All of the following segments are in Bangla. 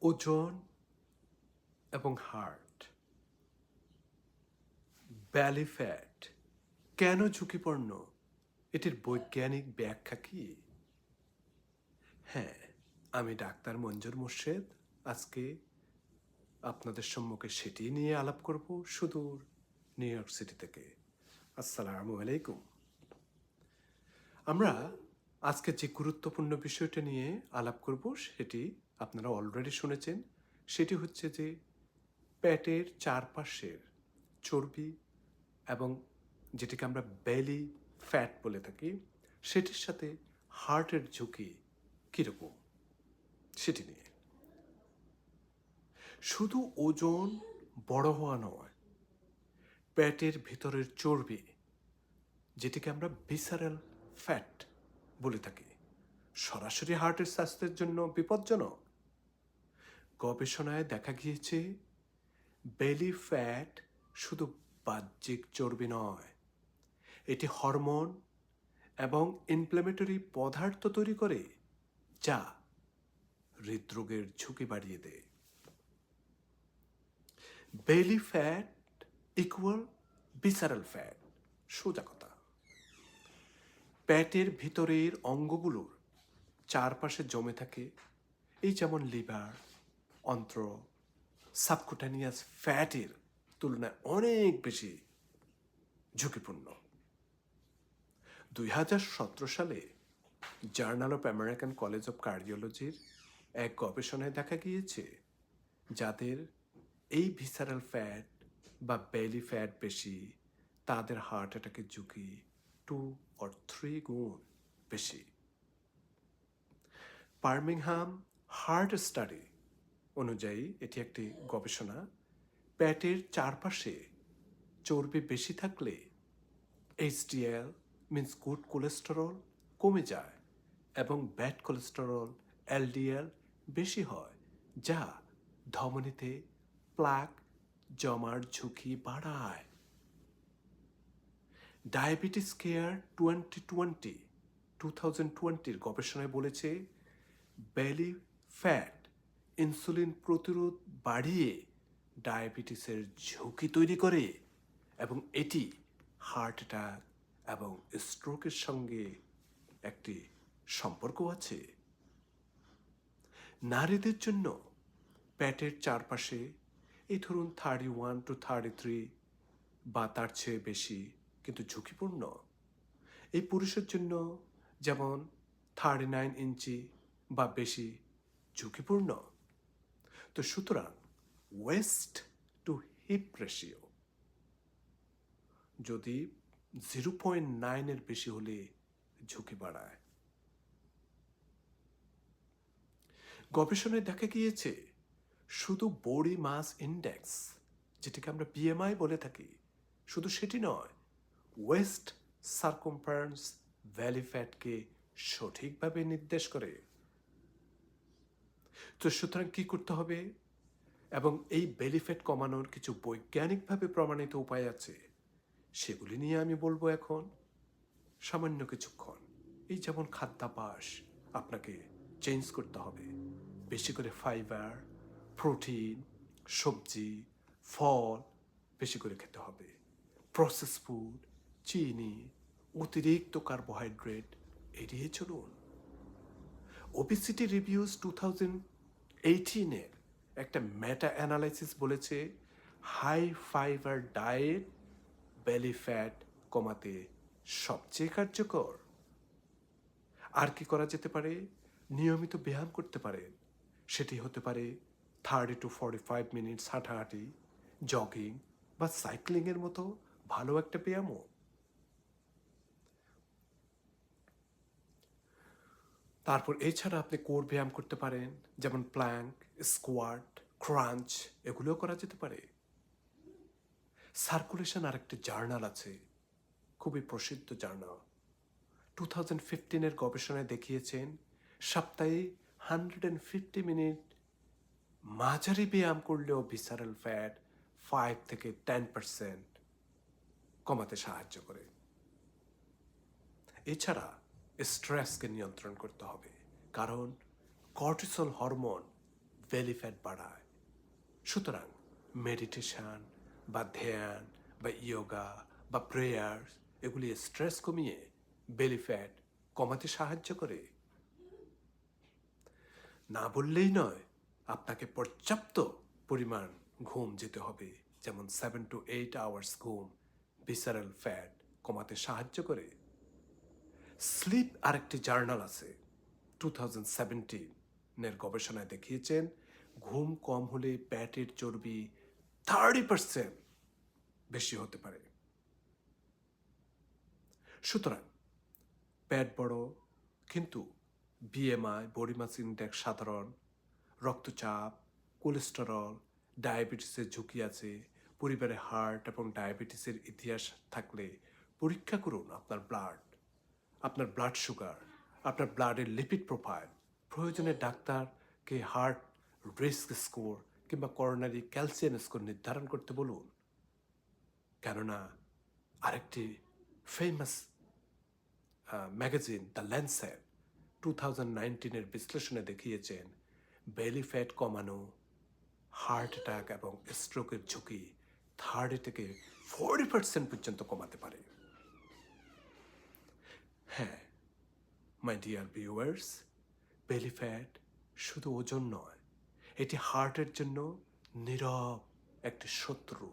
ওজন এবং হার্ট, belly ফ্যাট কেন ঝুঁকিপূর্ণ, এটির বৈজ্ঞানিক ব্যাখ্যা কি? হ্যাঁ, আমি ডাক্তার মঞ্জুর মোর্শেদ আজকে আপনাদের সম্মুখে সেটি নিয়ে আলাপ করব সুদূর নিউ ইয়র্ক সিটি থেকে। আসসালামু আলাইকুম। আমরা আজকে যে গুরুত্বপূর্ণ বিষয়টা নিয়ে আলাপ করব সেটি আপনারা অলরেডি শুনেছেন। সেটি হচ্ছে যে পেটের চারপাশের চর্বি এবং যেটিকে আমরা বেলি ফ্যাট বলে থাকি, সেটির সাথে হার্টের ঝুঁকি কীরকম সেটি নিয়ে। শুধু ওজন বড় হওয়া নয়, পেটের ভিতরের চর্বি যেটিকে আমরা ভিসারাল ফ্যাট বলে থাকি সরাসরি হার্টের স্বাস্থ্যের জন্য বিপজ্জনক। গবেষণায় দেখা গিয়েছে বেলি ফ্যাট শুধু বাহ্যিক চর্বি নয়, এটি হরমোন এবং ইনফ্ল্যামেটরি পদার্থ তৈরি করে যা হৃদরোগের ঝুঁকি বাড়িয়ে দেয়। Belly fat equal visceral fat, সোজা কথা। পেটের ভিতরের অঙ্গগুলোর চারপাশে জমে থাকে, এই যেমন লিভার, অন্ত্র, সাবকুটানিয়াস ফ্যাটের তুলনায় অনেক বেশি ঝুঁকিপূর্ণ। 2017 সালে journal of American college of কার্ডিওলজির এক গবেষণায় দেখা গিয়েছে যাদের এই ভিসারাল ফ্যাট বা বেলি ফ্যাট বেশি, তাদের হার্ট অ্যাটাকের ঝুঁকি 2 or 3 গুণ বেশি। বার্মিংহাম হার্ট স্টাডি অনুযায়ী এটি একটি গবেষণা, পেটের চারপাশে চর্বি বেশি থাকলে এইচডিএল মিন্স গুড কোলেস্টেরল কমে যায় এবং ব্যাড কোলেস্টেরল এলডিএল বেশি হয়, যা ধমনীতে প্লাক জমার ঝুঁকি বাড়ায়। ডায়াবেটিস কেয়ার 2020 গবেষণায় বলেছে বেলি ফ্যাট ইনসুলিন প্রতিরোধ বাড়িয়ে ডায়াবেটিসের ঝুঁকি তৈরি করে এবং এটি হার্ট অ্যাটাক এবং স্ট্রোকের সঙ্গে একটি সম্পর্ক আছে। নারীদের জন্য পেটের চারপাশে এই ধরুন 31 to 33 বা তার চেয়ে বেশি কিন্তু ঝুঁকিপূর্ণ। এই পুরুষের জন্য যেমন 39 ইঞ্চি বা বেশি ঝুঁকিপূর্ণ। তো সুতরাং ওয়েস্ট টু হিপ রেশিও যদি 0.9 বেশি হলে ঝুঁকি বাড়ায়। গবেষণায় দেখা গিয়েছে শুধু বডি মাস ইন্ডেক্স, যেটাকে আমরা বিএমআই বলে থাকি, শুধু সেটি নয়, ওয়েস্ট সার্কমফারেন্স ভ্যালি ফ্যাটকে সঠিকভাবে নির্দেশ করে। তো সুতরাং কি করতে হবে, এবং এই বেলি ফ্যাট কমানোর কিছু বৈজ্ঞানিকভাবে প্রমাণিত উপায় আছে, সেগুলি নিয়ে আমি বলবো এখন সামান্য কিছুক্ষণ। এই যেমন খাদ্যাভ্যাস আপনাকে চেঞ্জ করতে হবে, বেশি করে ফাইবার, প্রোটিন, সবজি, ফল বেশি করে খেতে হবে। প্রসেস ফুড, চিনি, অতিরিক্ত কার্বোহাইড্রেট এড়িয়ে চলুন। ওবেসিটি রিভিউজ 2018-এর একটা মেটা অ্যানালাইসিস বলেছে high fibre diet belly fat কমাতে সবচেয়ে কার্যকর। আর কি করা যেতে পারে? নিয়মিত ব্যায়াম করতে পারেন, সেটি হতে পারে 30 to 45 মিনিটস হাঁটাহাঁটি, জগিং বা সাইক্লিংয়ের মতো ভালো একটা ব্যায়ামও। তারপর এছাড়া আপনি কোর ব্যায়াম করতে পারেন, যেমন প্ল্যাঙ্ক, স্কোয়াট, ক্রাঞ্চ, এগুলোও করা যেতে পারে। সার্কুলেশন আরেকটি জার্নাল আছে, খুবই প্রসিদ্ধ জার্নাল। 2015-এর গবেষণায় দেখিয়েছেন সপ্তাহে 150 মিনিট মাঝারি ব্যায়াম করলেও ভিসারাল ফ্যাট 5 থেকে 10% কমাতে সাহায্য করে। এছাড়া স্ট্রেসকে নিয়ন্ত্রণ করতে হবে, কারণ কর্টিসল হরমোন বেলি ফ্যাট বাড়ায়। সুতরাং মেডিটেশন বা ধ্যান বা ইয়োগা বা প্রেয়ার্স এগুলি স্ট্রেস কমিয়ে বেলি ফ্যাট কমাতে সাহায্য করে। না বললেই নয়, আপনাকে পর্যাপ্ত পরিমাণ ঘুম যেতে হবে, যেমন 7 to 8 hours ঘুম ভিসারাল ফ্যাট কমাতে সাহায্য করে। স্লিপ আরেকটি জার্নাল আছে, 2017 গবেষণায় দেখিয়েছেন ঘুম কম হলে পেটের চর্বি 30% বেশি হতে পারে। সুতরাং পেট বড় কিন্তু বিএমআই, বডি মাস ইন্ডেক্স সাধারণ, রক্তচাপ, কোলেস্টেরল, ডায়াবেটিসের ঝুঁকি আছে, পরিবারে হার্ট এবং ডায়াবেটিসের ইতিহাস থাকলে পরীক্ষা করুন আপনার ব্লাড সুগার, আপনার ব্লাডের লিপিড প্রোফাইল। প্রয়োজনে ডাক্তারকে হার্ট রিস্ক স্কোর কিংবা করোনারি ক্যালসিয়াম স্কোর নির্ধারণ করতে বলুন। কেননা আরেকটি ফেমাস ম্যাগাজিন দ্য ল্যান্সেট 2019 বিশ্লেষণে দেখিয়েছেন বেলি ফ্যাট কমানো হার্ট অ্যাটাক এবং স্ট্রোকের ঝুঁকি 30 থেকে 40% পর্যন্ত কমাতে পারে। হ্যাঁ my dear viewers, belly fat শুধু ওজন নয়, এটি হার্টের জন্য নীরব একটি শত্রু।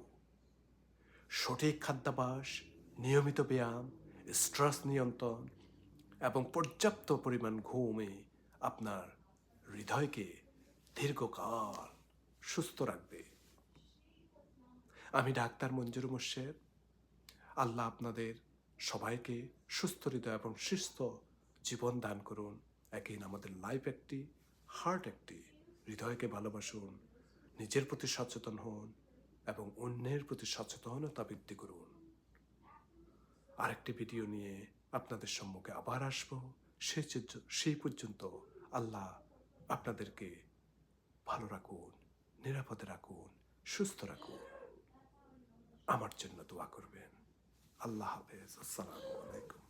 সঠিক খাদ্যাভ্যাস, নিয়মিত ব্যায়াম, স্ট্রেস নিয়ন্ত্রণ এবং পর্যাপ্ত পরিমাণ ঘুমে আপনার হৃদয়কে দীর্ঘকাল সুস্থ রাখবে। আমি ডাক্তার মঞ্জুর মোর্শেদ। আল্লাহ আপনাদের সবাইকে সুস্থ হৃদয় এবং সুস্থ জীবন দান করুন। একই আমাদের লাইফ একটি, হার্ট একটি। হৃদয়কে ভালোবাসুন, নিজের প্রতি সচেতন হন এবং অন্যের প্রতি সচেতনতা বৃদ্ধি করুন। আরেকটি ভিডিও নিয়ে আপনাদের সম্মুখে আবার আসবো। সেই পর্যন্ত আল্লাহ আপনাদেরকে ভালো রাখুন, নিরাপদে রাখুন, সুস্থ রাখুন। আমার জন্য দোয়া করবেন। আল্লাহ হাফেজ। আসসালামু আলাইকুম।